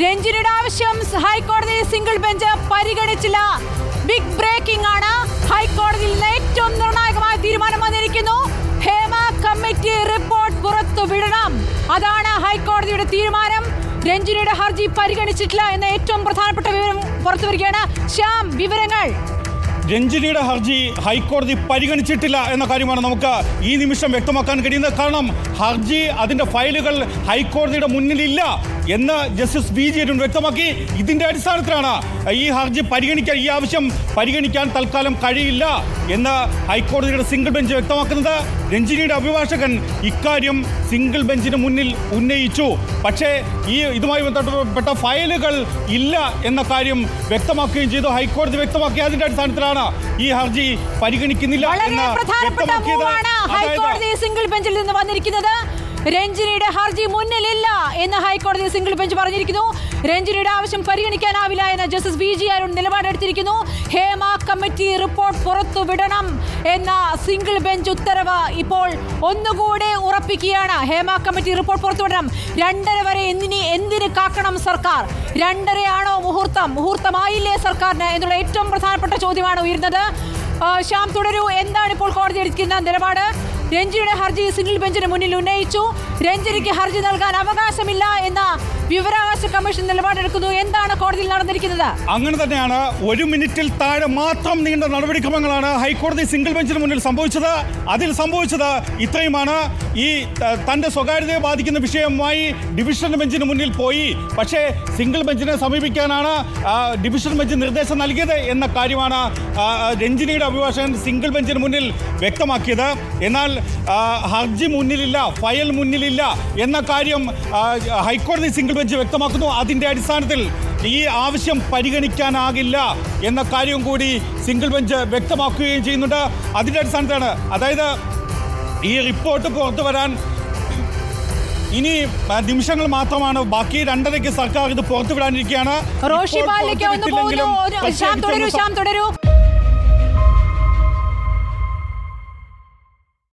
രഞ്ജിനിയുടെ ആവശ്യം ഹൈക്കോടതി single bench പരിഗണിച്ചില്ല. ബിഗ് ബ്രേക്കിംഗ് ആണ്. ഹൈക്കോടതിയിൽ നിന്ന് ഏറ്റവും നിർണായകമായ തീരുമാനം വന്നിരിക്കുന്നു. ഹേമ കമ്മിറ്റി റിപ്പോർട്ട് പുറത്തുവിടണം. അതാണ് ഹൈക്കോടതിയുടെ തീരുമാനം. രഞ്ജിനിയുടെ ഹർജി പരിഗണിച്ചിട്ടില്ല എന്ന ഏറ്റവും പ്രധാനപ്പെട്ട വിവരം പുറത്തുവരികയാണ്. ശ്യാം, വിവരങ്ങൾ. രഞ്ജിനിയുടെ ഹർജി ഹൈക്കോടതി പരിഗണിച്ചിട്ടില്ല എന്ന കാര്യമാണ് നമുക്ക് ഈ നിമിഷം വ്യക്തമാക്കാൻ കഴിയുന്നത്. കാരണം ഹർജി അതിൻ്റെ ഫയലുകൾ ഹൈക്കോടതിയുടെ മുന്നിലില്ല എന്ന് ജസ്റ്റിസ് വി ജി അരുൺ വ്യക്തമാക്കി. ഇതിൻ്റെ അടിസ്ഥാനത്തിലാണ് ഈ ഹർജി പരിഗണിക്കാൻ, ഈ ആവശ്യം പരിഗണിക്കാൻ തൽക്കാലം കഴിയില്ല എന്ന് ഹൈക്കോടതിയുടെ സിംഗിൾ ബെഞ്ച് വ്യക്തമാക്കുന്നത്. രഞ്ജിനിയുടെ അഭിഭാഷകൻ ഇക്കാര്യം സിംഗിൾ ബെഞ്ചിന് മുന്നിൽ ഉന്നയിച്ചു. പക്ഷേ ഇതുമായി ബന്ധപ്പെട്ട ഫയലുകൾ ഇല്ല എന്ന കാര്യം വ്യക്തമാക്കുകയും ചെയ്തു. ഹൈക്കോടതി വ്യക്തമാക്കി. അതിന്റെ അടിസ്ഥാനത്തിലാണ് ഈ ഹർജി പരിഗണിക്കുന്നില്ല എന്ന് വ്യക്തമാക്കിയത്. ഹൈക്കോടതി സിംഗിൾ ബെഞ്ചിൽ നിന്ന് വന്നിരിക്കുന്നത് രഞ്ജിനിയുടെ ഹർജി മുന്നിലില്ല എന്ന് ഹൈക്കോടതി സിംഗിൾ ബെഞ്ച് പറഞ്ഞിരിക്കുന്നു. രഞ്ജിനിയുടെ ആവശ്യം പരിഗണിക്കാനാവില്ല എന്ന് ജസ്റ്റിസ് വി ജി അരുൺ നിലപാടെടുത്തിരിക്കുന്നു. ഹേമ കമ്മിറ്റി റിപ്പോർട്ട് പുറത്തുവിടണം എന്ന സിംഗിൾ ബെഞ്ച് ഉത്തരവ് ഇപ്പോൾ ഒന്നുകൂടെ ഉറപ്പിക്കുകയാണ്. ഹേമ കമ്മിറ്റി റിപ്പോർട്ട് പുറത്തുവിടണം. 2:30 വരെ എന്തിന് കാക്കണം സർക്കാർ? 2:30 മുഹൂർത്തമായില്ലേ സർക്കാരിന് എന്നുള്ള ഏറ്റവും പ്രധാനപ്പെട്ട ചോദ്യമാണ് ഉയരുന്നത്. ശ്യാം, തുടരൂ. എന്താണ് ഇപ്പോൾ കോടതി എടുക്കുന്ന നിലപാട്? രഞ്ജിനിയുടെ ഹർജി സിംഗിൾ ബെഞ്ചിന് മുന്നിൽ ഉന്നയിച്ചു. രഞ്ജിനിക്ക് ഹർജി നൽകാൻ അവകാശമില്ല എന്ന വിവരാവകാശ കമ്മീഷൻ നിലപാടെടുക്കുന്നു. എന്താണ് കോടതിയിൽ നടന്നിരിക്കുന്നത്? അങ്ങനെ തന്നെയാണ്. 1 മിനിറ്റിൽ താഴെ മാത്രം നീണ്ട നടപടിക്രമങ്ങളാണ് ഹൈക്കോടതി സിംഗിൾ ബെഞ്ചിന് മുന്നിൽ സംഭവിച്ചത്. അതിൽ സംഭവിച്ചത് ഇത്രയുമാണ്. ഈ തന്റെ സ്വകാര്യതയെ ബാധിക്കുന്ന വിഷയവുമായി ഡിവിഷൻ ബെഞ്ചിന് മുന്നിൽ പോയി. പക്ഷേ സിംഗിൾ ബെഞ്ചിനെ സമീപിക്കാനാണ് ഡിവിഷൻ ബെഞ്ച് നിർദ്ദേശം നൽകിയത് എന്ന കാര്യമാണ് രഞ്ജിനിയുടെ അഭിഭാഷകൻ സിംഗിൾ ബെഞ്ചിന് മുന്നിൽ വ്യക്തമാക്കിയത്. എന്നാൽ ഹർജി മുന്നിലില്ല, ഫയൽ മുന്നിലില്ല എന്ന കാര്യം ഹൈക്കോടതി സിംഗിൾ ബെഞ്ച് വ്യക്തമാക്കുന്നു. അതിൻ്റെ അടിസ്ഥാനത്തിൽ ഈ ആവശ്യം പരിഗണിക്കാനാകില്ല എന്ന കാര്യം കൂടി സിംഗിൾ ബെഞ്ച് വ്യക്തമാക്കുകയും ചെയ്യുന്നുണ്ട്. അതിൻ്റെ അടിസ്ഥാനത്തിലാണ്, അതായത് ഈ റിപ്പോർട്ട് പുറത്തു വരാൻ ഇനി നിമിഷങ്ങൾ മാത്രമാണ് ബാക്കി. 2:30 സർക്കാർ ഇത് പുറത്തുവിടാനിരിക്കുകയാണ്. റോഷി ബാലിലേക്ക് ഒന്ന് പോകുന്നു. ശ്യാം, തുടരൂ.